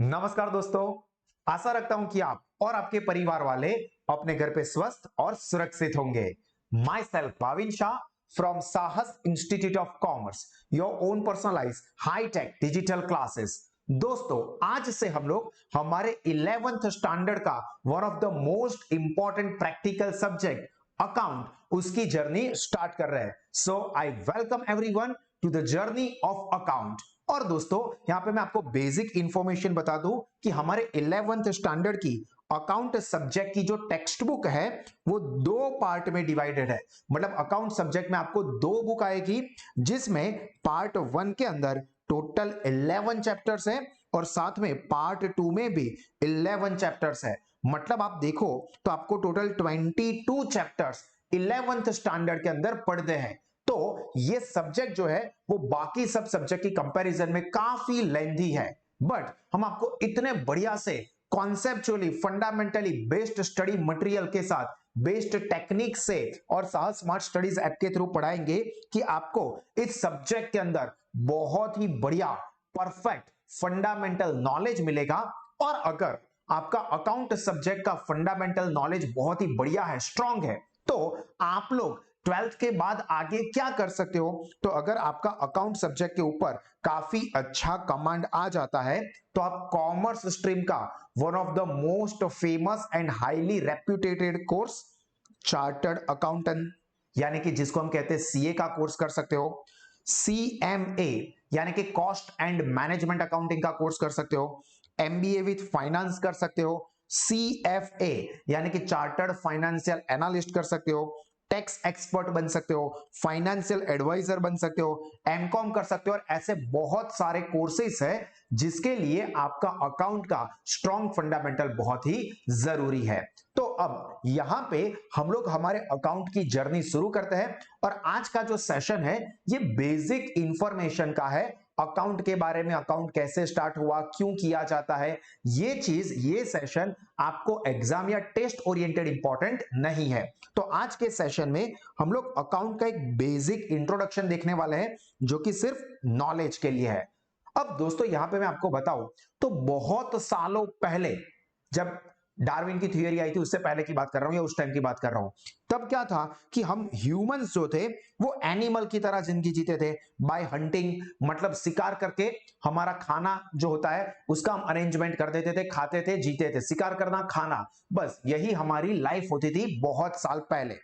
नमस्कार दोस्तों, आशा रखता हूं कि आप और आपके परिवार वाले अपने घर पे स्वस्थ और सुरक्षित होंगे। Myself Bhavin Shah from Sahas institute of commerce, your own personalise high tech digital classes. दोस्तों, आज से हम लोग हमारे 11th स्टैंडर्ड का one of the most important practical subject account, उसकी जर्नी स्टार्ट कर रहे हैं। So I welcome everyone to the journey of account. और दोस्तों, यहां पे मैं आपको बेसिक इंफॉर्मेशन बता दूं कि हमारे 11th स्टैंडर्ड की अकाउंट सब्जेक्ट की जो टेक्स्ट बुक है वो दो पार्ट में डिवाइडेड है। मतलब अकाउंट सब्जेक्ट में आपको दो बुक आएगी, जिसमें पार्ट 1 के अंदर टोटल 11 चैप्टर्स हैं और साथ में पार्ट 2 में भी 11 चैप्टर्स है। मतलब आप देखो तो आपको टोटल 22 चैप्टर्स 11th स्टैंडर्ड के अंदर पढ़ते हैं। तो ये सब्जेक्ट जो है वो बाकी सब सब्जेक्ट की कंपैरिजन में काफी लेंथी है, बट हम आपको इतने बढ़िया से conceptually fundamentally based study material के साथ बेस्ड टेक्निक से और साहस स्मार्ट स्टडीज ऐप के थ्रू पढ़ाएंगे कि आपको इस सब्जेक्ट के अंदर बहुत ही बढ़िया परफेक्ट फंडामेंटल नॉलेज मिलेगा। और अगर आपका अकाउंट सब्जेक्ट का फंडामेंटल नॉलेज बहुत ही बढ़िया है, स्ट्रांग है, तो आप लोग 12th के बाद आगे क्या कर सकते हो। तो अगर आपका अकाउंट सब्जेक्ट के ऊपर काफी अच्छा कमांड आ जाता है तो आप कॉमर्स स्ट्रीम का one of the most famous and highly reputated course chartered accountant, यानी कि जिसको हम कहते हैं सीए का कोर्स कर सकते हो। सीएमए यानी कि कॉस्ट एंड मैनेजमेंट अकाउंटिंग का कोर्स कर सकते हो। एमबीए विथ फाइनेंस कर सकते हो। सीएफए यानी कि चार्टर्ड फाइनेंशियल एनालिस्ट कर सकते हो। टैक्स एक्सपर्ट बन सकते हो। फाइनेंशियल एडवाइजर बन सकते हो। एमकॉम कर सकते हो। और ऐसे बहुत सारे कोर्सेस है जिसके लिए आपका अकाउंट का स्ट्रॉन्ग फंडामेंटल बहुत ही जरूरी है। तो अब यहां पे हम लोग हमारे अकाउंट की जर्नी शुरू करते हैं और आज का जो सेशन है ये बेसिक इंफॉर्मेशन का है अकाउंट के बारे में। अकाउंट कैसे स्टार्ट हुआ, क्यों किया जाता है, ये चीज, ये सेशन आपको एग्जाम या टेस्ट ओरिएंटेड इंपॉर्टेंट नहीं है। तो आज के सेशन में हम लोग अकाउंट का एक बेसिक इंट्रोडक्शन देखने वाले हैं जो कि सिर्फ नॉलेज के लिए है। अब दोस्तों, यहां पे मैं आपको बताऊं तो बहुत सालों पहले जब डार्विन की थ्योरी आई थी, उससे पहले की बात कर रहा हूं या उस टाइम की बात कर रहा हूं, तब क्या था कि हम ह्यूमंस जो थे वो एनिमल की तरह जिंदगी जीते थे। बाय हंटिंग, मतलब शिकार करके हमारा खाना जो होता है उसका हम अरेंजमेंट कर देते थे, खाते थे, जीते थे। शिकार करना, खाना, बस यही हमारी लाइफ होती थी बहुत साल पहले।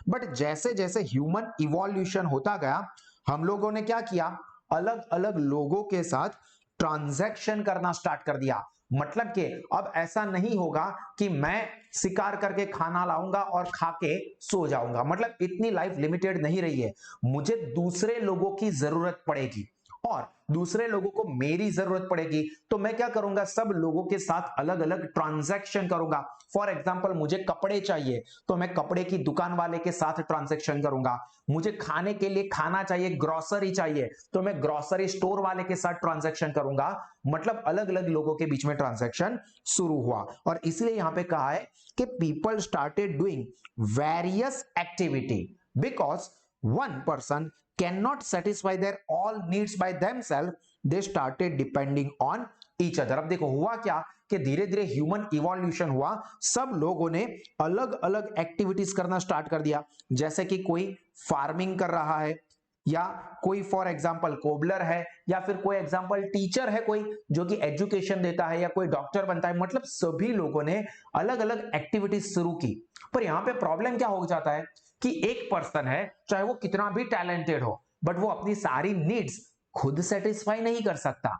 बट जैसे जैसे ह्यूमन इवोल्यूशन होता गया, हम लोगों ने क्या किया, अलग अलग लोगों के साथ ट्रांजैक्शन करना स्टार्ट कर दिया। मतलब कि अब ऐसा नहीं होगा कि मैं शिकार करके खाना लाऊंगा और खा के सो जाऊंगा। मतलब इतनी लाइफ लिमिटेड नहीं रही है, मुझे दूसरे लोगों की जरूरत पड़ेगी और दूसरे लोगों को मेरी जरूरत पड़ेगी। तो मैं क्या करूंगा, सब लोगों के साथ अलग अलग ट्रांजैक्शन करूंगा। फॉर एग्जांपल, मुझे कपड़े चाहिए तो मैं कपड़े की दुकान वाले के साथ ट्रांजैक्शन करूंगा। मुझे खाने के लिए खाना चाहिए, ग्रोसरी चाहिए, तो मैं ग्रोसरी स्टोर वाले के साथ ट्रांजैक्शन करूंगा। मतलब अलग अलग लोगों के बीच में ट्रांजैक्शन शुरू हुआ। और इसलिए यहां पे कहा है कि people started doing various activity because one person cannot satisfy their all needs by themselves, they started depending on each other। अब देखो हुआ क्या कि धीरे धीरे ह्यूमन इवोल्यूशन हुआ, सब लोगों ने अलग अलग एक्टिविटीज करना स्टार्ट कर दिया। जैसे कि कोई फार्मिंग कर रहा है, या कोई फॉर एग्जांपल कोबलर है, या फिर कोई एग्जांपल टीचर है कोई जो कि एजुकेशन देता है, या कोई डॉक्टर बनता है। मतलब सभी लोगों ने अलग अलग एक्टिविटीज शुरू की। पर यहां पे प्रॉब्लम क्या हो जाता है कि एक पर्सन है, चाहे वो कितना भी टैलेंटेड हो, बट वो अपनी सारी नीड्स खुद सेटिस्फाई नहीं कर सकता।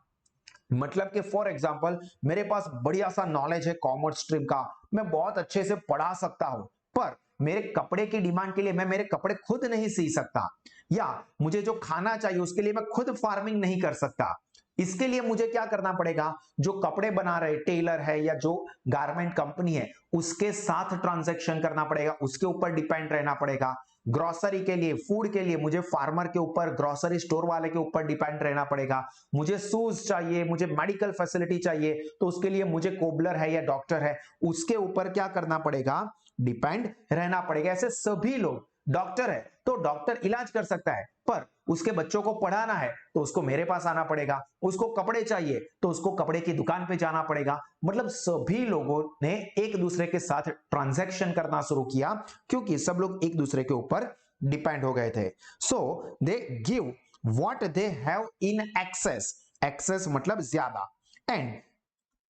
मतलब कि फॉर एग्जांपल, मेरे पास बढ़िया सा नॉलेज है कॉमर्स स्ट्रीम का, मैं बहुत अच्छे से पढ़ा सकता हूं, पर मेरे कपड़े की डिमांड के लिए मैं मेरे कपड़े खुद नहीं सी सकता, या मुझे जो खाना चाहिए उसके लिए मैं खुद फार्मिंग नहीं कर सकता। इसके लिए मुझे क्या करना पड़ेगा, जो कपड़े बना रहे टेलर है या जो गारमेंट कंपनी है उसके साथ ट्रांजैक्शन करना पड़ेगा, उसके ऊपर डिपेंड रहना पड़ेगा। ग्रोसरी के लिए, फूड के लिए मुझे फार्मर के ऊपर, ग्रोसरी स्टोर वाले के ऊपर डिपेंड रहना पड़ेगा। मुझे शूज चाहिए, मुझे मेडिकल फैसिलिटी चाहिए, तो उसके लिए मुझे कोबलर है या डॉक्टर है उसके ऊपर क्या करना पड़ेगा, डिपेंड रहना पड़ेगा। ऐसे सभी लोग, डॉक्टर है तो डॉक्टर इलाज कर सकता है, पर उसके बच्चों को पढ़ाना है तो उसको मेरे पास आना पड़ेगा, उसको कपड़े चाहिए तो उसको कपड़े की दुकान पे जाना पड़ेगा। मतलब सभी लोगों ने एक दूसरे के साथ ट्रांजैक्शन करना शुरू किया क्योंकि सब लोग एक दूसरे के ऊपर डिपेंड हो गए थे। So they give what they have in excess, excess मतलब ज्यादा, and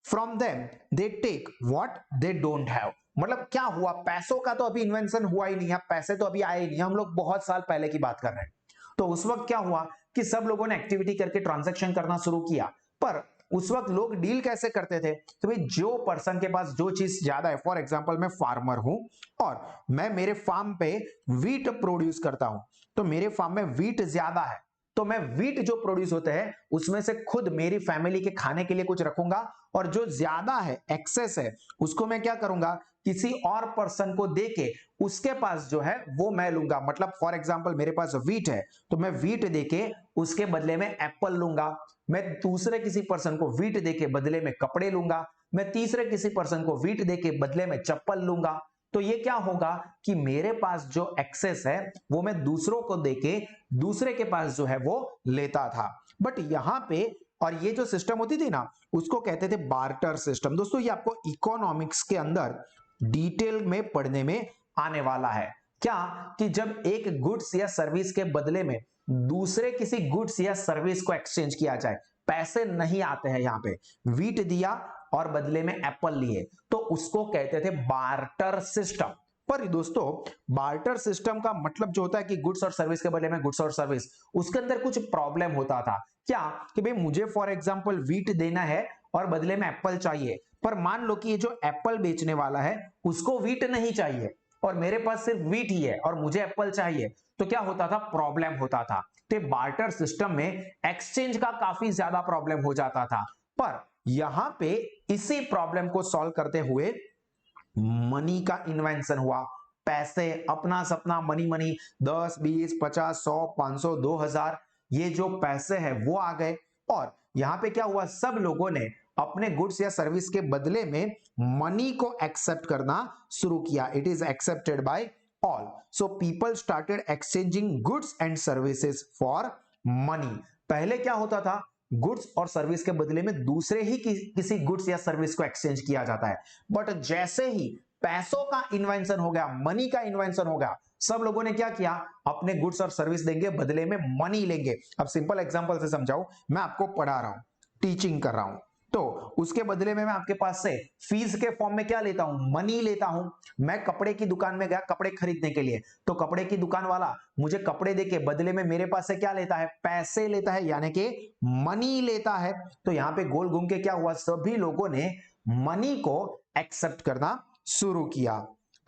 from them they take what they don't have. मतलब क्या हुआ, पैसों का तो अभी इन्वेंशन हुआ ही नहीं है, पैसे तो अभी आए ही नहीं, हम लोग बहुत साल पहले की बात कर रहे हैं। तो उस वक्त क्या हुआ कि सब लोगों ने एक्टिविटी करके ट्रांजैक्शन करना शुरू किया, पर उस वक्त लोग डील कैसे करते थे कि भाई जो पर्सन के पास जो चीज ज्यादा है, फॉर एग्जांपल मैं फार्मर हूं और मैं मेरे फार्म पे वीट प्रोड्यूस करता हूं, तो मेरे फार्म में वीट ज्यादा है तो मैं वीट जो प्रोड्यूस होते हैं उसमें से खुद मेरी फैमिली के खाने के लिए कुछ रखूंगा, और जो ज्यादा है, एक्सेस है, उसको मैं क्या करूंगा, किसी और पर्सन को देके उसके पास जो है वो मैं लूंगा। मतलब फॉर एग्जांपल मेरे पास वीट है तो मैं वीट देके उसके बदले में एप्पल लूंगा, मैं दूसरे किसी पर्सन को वीट देके बदले में कपड़े लूंगा, मैं तीसरे किसी पर्सन को वीट देके बदले में चप्पल लूंगा। तो ये क्या होगा कि मेरे पास जो एक्सेस है वो मैं दूसरों को देके दूसरे के पास जो है वो लेता था। बट यहां पे, और ये जो सिस्टम होती थी ना उसको कहते थे बार्टर सिस्टम। दोस्तों ये आपको इकोनॉमिक्स के अंदर डिटेल में पढ़ने में आने वाला है। क्या कि जब एक गुड्स या सर्विस के बदले में दूसरे किसी गुड्स या सर्विस को एक्सचेंज किया जाए, पैसे नहीं आते हैं, यहां पे वीट दिया और बदले में एप्पल लिए, तो उसको कहते थे बार्टर सिस्टम। पर दोस्तों बार्टर सिस्टम का मतलब जो होता है कि गुड्स और सर्विस के बदले में गुड्स और सर्विस, उसके अंदर कुछ प्रॉब्लम होता था। क्या कि भाई मुझे फॉर एग्जांपल वीट देना है और बदले में एप्पल चाहिए, पर मान लो कि ये जो एप्पल बेचने वाला है उसको वीट नहीं चाहिए और मेरे पास सिर्फ वीट ही है और मुझे एप्पल चाहिए, तो क्या होता था, प्रॉब्लम होता था। तो बार्टर सिस्टम में एक्सचेंज का काफी ज्यादा प्रॉब्लम हो जाता था। पर यहां पे इसी प्रॉब्लम को सॉल्व करते हुए मनी का इन्वेंशन हुआ। पैसे, अपना सपना, मनी मनी, 10 20 50 100 500 2000, ये जो पैसे हैं वो आ गए। और यहां पे क्या हुआ, सब लोगों ने अपने गुड्स या सर्विस के बदले में मनी को एक्सेप्ट करना शुरू किया। It is accepted by all, so people started exchanging goods and services for money. पहले क्या होता था, गुड्स और सर्विस के बदले में दूसरे ही किसी गुड्स या सर्विस को एक्सचेंज किया जाता है। बट जैसे ही पैसों का इन्वेंशन हो गया, मनी का इन्वेंशन हो गया, सब लोगों ने क्या किया, अपने गुड्स और सर्विस देंगे, बदले में मनी लेंगे। अब सिंपल एग्जांपल से समझाऊं, मैं आपको पढ़ा रहा हूं, टीचिंग कर रहा हूं, तो उसके बदले में मैं आपके पास से फीस के फॉर्म में क्या लेता हूं, मनी लेता हूं। मैं कपड़े की दुकान में गया कपड़े खरीदने के लिए, तो कपड़े की दुकान वाला मुझे कपड़े देके बदले में मेरे पास से क्या लेता है, पैसे लेता है, यानी कि मनी लेता है। तो यहां पे गोल घूम के क्या हुआ, सभी लोगों ने मनी को एक्सेप्ट करना शुरू किया।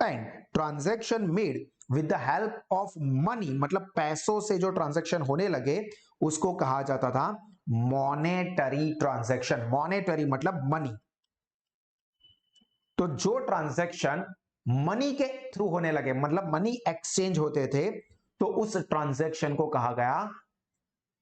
And transaction made with the help of money, मतलब पैसों से जो ट्रांजैक्शन होने लगे उसको कहा जाता था मॉनेटरी ट्रांजैक्शन। मॉनेटरी मतलब मनी। तो जो ट्रांजैक्शन मनी के थ्रू होने लगे, मतलब मनी एक्सचेंज होते थे, तो उस ट्रांजैक्शन को कहा गया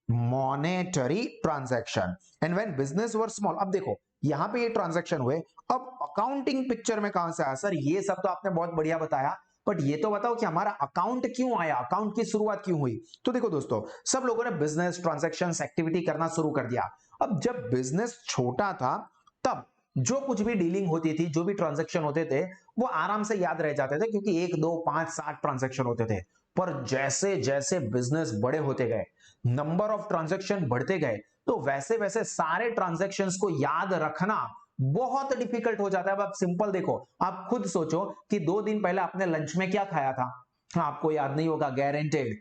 monetary transaction. And when business were small, अब देखो यहां पे ये ट्रांजैक्शन हुए, अब अकाउंटिंग पिक्चर में कहां से आया, सर ये सब तो आपने बहुत बढ़िया बताया, बट ये तो बताओ कि हमारा अकाउंट क्यों आया, अकाउंट की शुरुआत क्यों हुई। तो देखो दोस्तों, सब लोगों ने बिजनेस ट्रांजैक्शंस एक्टिविटी करना शुरू कर दिया। अब जब बिजनेस छोटा था तब जो कुछ भी डीलिंग होती थी, जो भी ट्रांजैक्शन होते थे, वो आराम से याद रह जाते थे क्योंकि 1 2 5 7 ट्रांजैक्शन होते थे। पर जैसे जैसे बिजनेस बड़े होते गए, नंबर ऑफ ट्रांजैक्शन बढ़ते गए, तो वैसे वैसे सारे ट्रांजैक्शंस को याद रखना बहुत डिफिकल्ट हो जाता है। अब आप सिंपल देखो, आप खुद सोचो कि 2 दिन पहले आपने लंच में क्या खाया था, आपको याद नहीं होगा गारंटेड।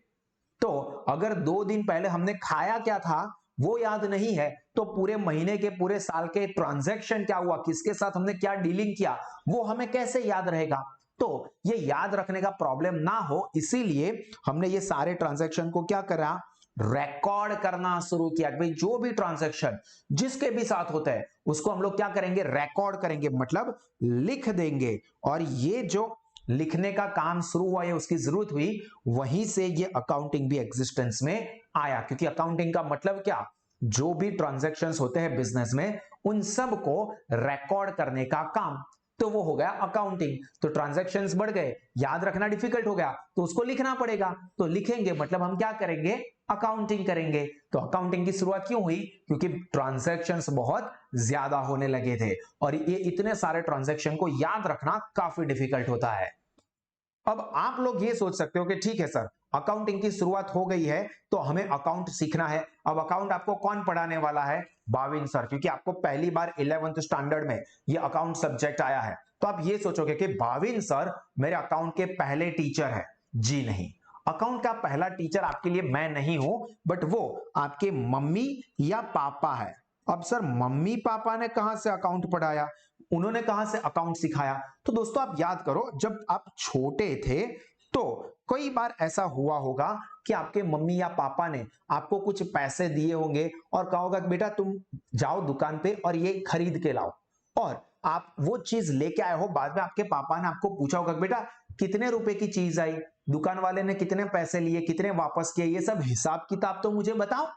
तो अगर 2 दिन पहले हमने खाया क्या था वो याद नहीं है, तो पूरे महीने के, पूरे साल के ट्रांजैक्शन क्या हुआ, किसके साथ हमने क्या डीलिंग किया, वो हमें कैसे याद रहेगा। तो ये याद रखने का प्रॉब्लम ना हो, इसीलिए हमने ये सारे ट्रांजैक्शन को क्या करा, रिकॉर्ड करना शुरू किया। भाई जो भी ट्रांजैक्शन जिसके भी साथ होता है उसको हम लोग क्या करेंगे, रिकॉर्ड करेंगे, मतलब लिख देंगे। और ये जो लिखने का काम शुरू हुआ, ये उसकी जरूरत हुई, वहीं से ये अकाउंटिंग भी एग्जिस्टेंस में आया। क्योंकि अकाउंटिंग का मतलब क्या, जो भी ट्रांजैक्शंस होते हैं बिजनेस में उन सब को रिकॉर्ड करने का काम, तो वो हो गया अकाउंटिंग। तो ट्रांजैक्शंस बढ़ गए, याद रखना डिफिकल्ट हो गया, तो उसको लिखना पड़ेगा, तो लिखेंगे मतलब हम क्या करेंगे, अकाउंटिंग करेंगे। तो अकाउंटिंग की शुरुआत क्यों हुई? क्योंकि ट्रांजैक्शंस बहुत ज्यादा होने लगे थे और ये इतने सारे ट्रांजैक्शन को याद रखना काफी डिफिकल्ट होता है। अब आप लोग ये सोच सकते हो कि ठीक है सर, अकाउंटिंग की शुरुआत हो गई है तो हमें अकाउंट सीखना है। अब अकाउंट आपको कौन पढ़ाने वाला है? भाविन सर, क्योंकि आपको पहली बार 11th स्टैंडर्ड में ये अकाउंट सब्जेक्ट आया है। तो आप ये सोचोगे कि भाविन सर मेरे अकाउंट के पहले टीचर है। जी नहीं, अकाउंट का पहला टीचर आपके लिए मैं नहीं हूं, बट वो आपके मम्मी या पापा है। अब सर मम्मी पापा ने कहां से अकाउंट पढ़ाया, उन्होंने कहां से अकाउंट सिखाया? तो दोस्तों आप याद करो, जब आप छोटे थे तो कई बार ऐसा हुआ होगा कि आपके मम्मी या पापा ने आपको कुछ पैसे दिए होंगे और कहा होगा कि बेटा तुम जाओ दुकान पे और ये खरीद के लाओ, और आप वो चीज लेके आए हो। बाद में आपके पापा ने आपको पूछा होगा बेटा कितने रुपए की चीज आई, दुकान वाले ने कितने पैसे लिए, कितने वापस किए, ये सब हिसाब किताब तो मुझे बताओ।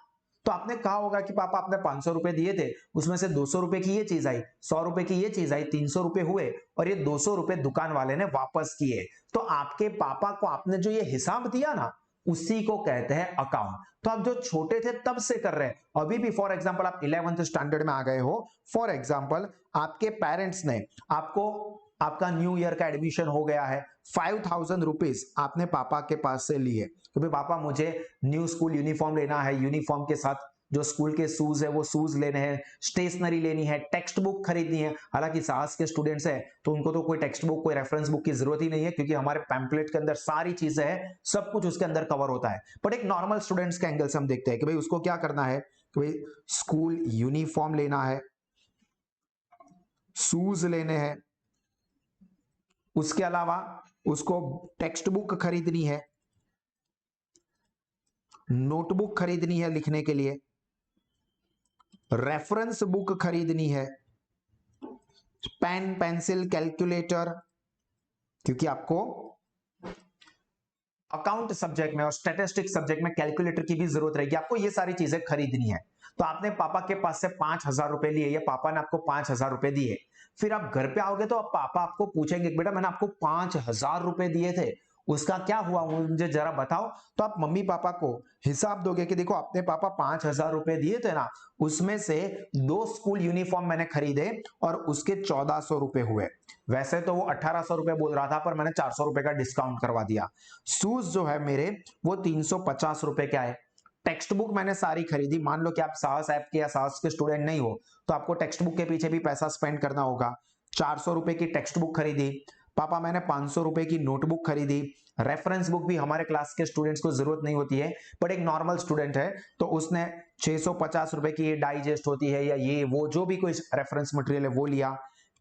तो आपने कहा होगा कि पापा आपने 500 रुपए दिए थे, उसमें से 200 रुपए की ये चीज आई, 100 रुपए की ये चीज आई, 300 रुपए हुए और ये 200 रुपए दुकान वाले ने वापस किए। तो आपके पापा को आपने जो ये हिसाब दिया ना, उसी को कहते हैं अकाउंट। तो आप जो छोटे थे तब से कर रहे हैं, अभी भी फॉर एग्जांपल आप 11th स्टैंडर्ड में आ गए हो, फॉर एग्जांपल आपके पेरेंट्स ने आपको, आपका न्यू ईयर का एडमिशन हो गया है, 5000 रुपीज आपने पापा के पास से लिए तो भाई पापा मुझे न्यू स्कूल यूनिफॉर्म लेना है, यूनिफॉर्म के साथ जो स्कूल के शूज है वो शूज लेने हैं, स्टेशनरी लेनी है, टेक्स्ट बुक खरीदनी है। हालांकि साहस के स्टूडेंट्स है तो उनको तो कोई टेक्स्ट बुक कोई रेफरेंस बुक की जरूरत ही नहीं है, क्योंकि हमारे पैम्पलेट के अंदर सारी चीजें है, सब कुछ उसके अंदर कवर होता है। बट एक नॉर्मल स्टूडेंट्स के एंगल से हम देखते हैं कि भाई उसको क्या करना है कि भाई स्कूल यूनिफॉर्म लेना है, शूज लेने हैं, उसके अलावा उसको टेक्स्ट बुक खरीदनी है, नोटबुक खरीदनी है लिखने के लिए, रेफरेंस बुक खरीदनी है, पेन पेंसिल कैलकुलेटर, क्योंकि आपको अकाउंट सब्जेक्ट में और स्टैटिस्टिक्स सब्जेक्ट में कैलकुलेटर की भी जरूरत रहेगी, आपको ये सारी चीजें खरीदनी है। तो आपने पापा के पास से 5000 रुपए लिए या पापा ने आपको 5000 रुपए दिए, फिर आप घर पे आओगे तो अब पापा आपको पूछेंगे बेटा मैंने आपको 5000 रुपए दिए थे, उसका क्या हुआ मुझे जरा बताओ। तो आप मम्मी पापा को हिसाब दोगे कि देखो अपने पापा 5000 रुपए दिए थे ना, उसमें से 2 स्कूल यूनिफॉर्म मैंने खरीदे और उसके 1400 रुपए हुए। वैसे तो वो 1800 रुपए बोल रहा था पर मैंने 400 रुपए का डिस्काउंट करवा दिया। शूज जो है मेरे वो 350 रुपए के आए। टेक्स्ट बुक मैंने सारी खरीदी, मान लो कि आप साहस ऐप के या साहस के स्टूडेंट नहीं हो तो आपको टेक्स्ट बुक के पीछे भी पैसा स्पेंड करना होगा। 400 रुपए की टेक्स्ट बुक खरीदी, पापा मैंने 500 रुपए की नोटबुक खरीदी, रेफरेंस बुक भी हमारे क्लास के स्टूडेंट्स को जरूरत नहीं होती है, बट एक नॉर्मल स्टूडेंट है तो उसने 650 रुपए की ये डाइजेस्ट होती है या ये वो जो भी कोई रेफरेंस मटेरियल है वो लिया,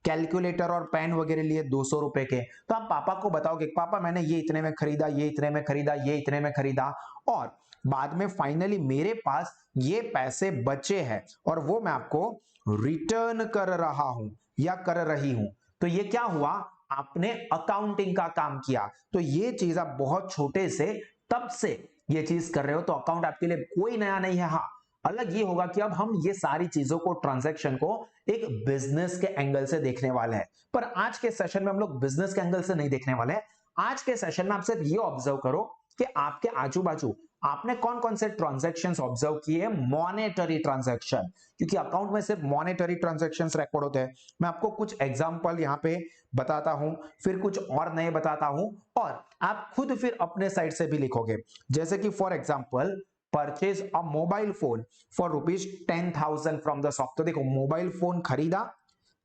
कैलकुलेटर और पेन वगैरह लिए 200 रुपए के। तो आप पापा को बताओगे पापा मैंने ये इतने में खरीदा, ये इतने में खरीदा, ये इतने में खरीदा, और बाद में फाइनली मेरे पास ये पैसे बचे हैं और वो मैं आपको रिटर्न कर रहा हूं या कर रही हूं। तो ये क्या हुआ, आपने अकाउंटिंग का काम किया। तो ये चीज आप बहुत छोटे से तब से ये चीज कर रहे हो, तो अकाउंट आपके लिए कोई नया नहीं है। हाँ अलग ये होगा कि अब हम ये सारी चीजों को, ट्रांजैक्शन को एक बिजनेस के एंगल से देखने वाले हैं। पर आज के सेशन में हम लोग बिजनेस के एंगल से नहीं देखने वाले हैं। आज के सेशन में आप सिर्फ ये ऑब्जर्व करो कि आपके आजू बाजू आपने कौन कौन से ट्रांजैक्शंस ऑब्जर्व किए, मॉनेटरी ट्रांजैक्शन, क्योंकि अकाउंट में सिर्फ मॉनेटरी ट्रांजैक्शंस रिकॉर्ड होते हैं। मैं आपको कुछ एग्जांपल यहां पे बताता हूं, फिर कुछ और नए बताता हूं और आप खुद फिर अपने साइड से भी लिखोगे। जैसे कि for example purchase a mobile phone for ₹10,000 from the shop. तो देखो मोबाइल फोन खरीदा,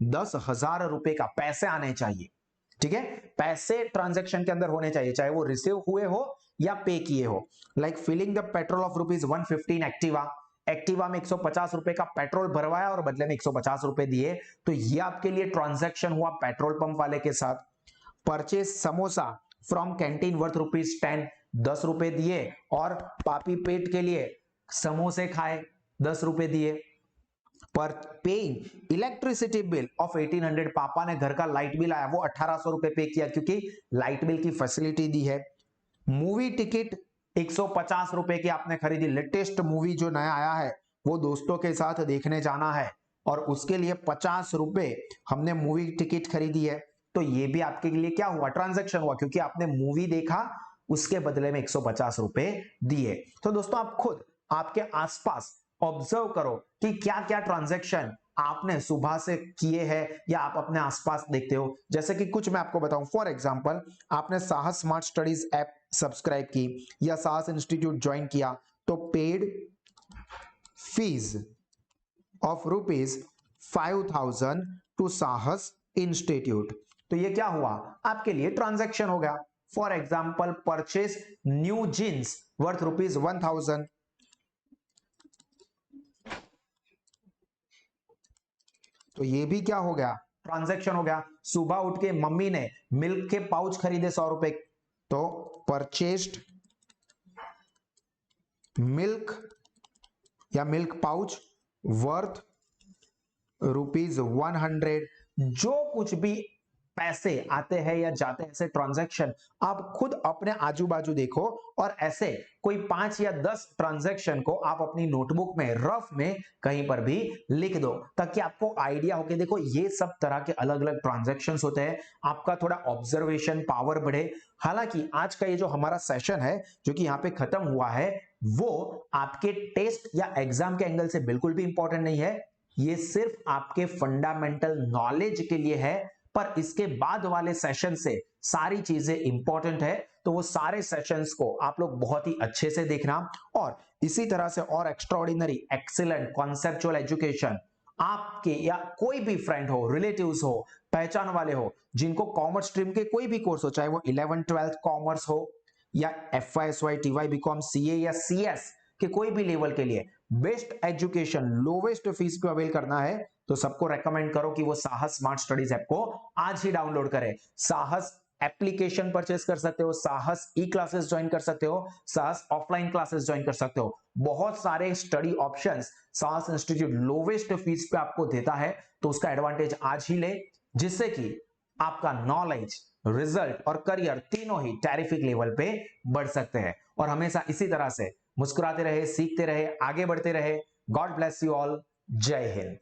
10,000 रुपए का, पैसे आने चाहिए, ठीक है, पैसे ट्रांजैक्शन के अंदर होने चाहिए, चाहे वो रिसीव हुए हो या पे किए हो। Like filling the petrol of ₹115 Activa, Activa में 150 रुपए का पेट्रोल भरवाया और बदले में 150 रुपए दिए, तो ये आपके लिए ट्रांजैक्शन हुआ पेट्रोल पंप वाले के साथ। Purchase samosa from canteen worth ₹10, 10 रुपए दिए और पापी पेट के लिए समोसे खाए, 10 रुपए दिए। पर पेइंग इलेक्ट्रिसिटी बिल ऑफ 1800, पापा ने घर का लाइट बिल आया वो 1800 रुपए पे किया क्योंकि लाइट बिल की फैसिलिटी दी है। मूवी टिकट 150 रुपए की आपने खरीदी, लेटेस्ट मूवी जो नया आया है वो दोस्तों के साथ देखने जाना है और उसके लिए 50 रुपए हमने मूवी टिकट खरीदी है। तो ये भी आपके लिए क्या हुआ, ट्रांजैक्शन हुआ, क्योंकि आपने मूवी देखा उसके बदले में 150 रुपए दिए। तो दोस्तों आप खुद आपके आसपास ऑब्जर्व करो कि क्या क्या ट्रांजैक्शन आपने सुबह से किए हैं या आप अपने आसपास देखते हो। जैसे कि कुछ मैं आपको बताऊं, फॉर एग्जांपल आपने साहस स्मार्ट स्टडीज ऐप सब्सक्राइब की या साहस इंस्टीट्यूट ज्वाइन किया, तो पेड फीस ऑफ ₹5,000 टू साहस इंस्टीट्यूट। तो ये क्या हुआ, आपके लिए ट्रांजैक्शन हो गया। For example purchase new jeans worth ₹1,000, तो ये भी क्या हो गया, ट्रांजैक्शन हो गया। सुबह उठ के मम्मी ने मिल्क के पाउच खरीदे 100 रुपए, तो परचेस्ड मिल्क या मिल्क पाउच वर्थ ₹100। जो कुछ भी पैसे आते हैं या जाते हैं ऐसे ट्रांजैक्शन आप खुद अपने आजू बाजू देखो, और ऐसे कोई 5 या 10 ट्रांजैक्शन को आप अपनी नोटबुक में रफ में कहीं पर भी लिख दो, ताकि आपको आइडिया हो कि देखो ये सब तरह के अलग अलग ट्रांजैक्शंस होते हैं, आपका थोड़ा ऑब्जर्वेशन पावर बढ़े। हालांकि आज का ये जो हमारा सेशन है जो कि यहाँ पे खत्म हुआ है, वो आपके टेस्ट या एग्जाम के एंगल से बिल्कुल भी इंपॉर्टेंट नहीं है, ये सिर्फ आपके फंडामेंटल नॉलेज के लिए है। पर इसके बाद वाले सेशन से सारी चीजें इंपॉर्टेंट है, तो वो सारे सेशंस को आप लोग बहुत ही अच्छे से देखना। और इसी तरह से और एक्स्ट्राऑर्डिनरी एक्सीलेंट कॉन्सेप्चुअल एजुकेशन आपके या कोई भी फ्रेंड हो, रिलेटिव्स हो, पहचान वाले हो, जिनको कॉमर्स स्ट्रीम के कोई भी कोर्स हो, चाहे वो 11th-12th कॉमर्स हो या FY TY BCom CA या CS के कोई भी लेवल के लिए बेस्ट एजुकेशन लोवेस्ट फीस पे अवेल करना है, तो सबको रेकमेंड करो कि वो साहस स्मार्ट स्टडीज ऐप को आज ही डाउनलोड करें। साहस एप्लीकेशन परचेस कर सकते हो, साहस ई क्लासेस ज्वाइन कर सकते हो, साहस ऑफलाइन क्लासेस ज्वाइन कर सकते हो। बहुत सारे स्टडी ऑप्शंस साहस इंस्टीट्यूट लोवेस्ट फीस पे आपको देता है, तो उसका एडवांटेज आज ही ले, जिससे कि आपका नॉलेज, रिजल्ट और करियर तीनों ही टेरिफिक लेवल पे बढ़ सकते हैं। और हमेशा इसी तरह से मुस्कुराते रहे, सीखते रहे, आगे बढ़ते रहे। God bless you all. जय हिंद।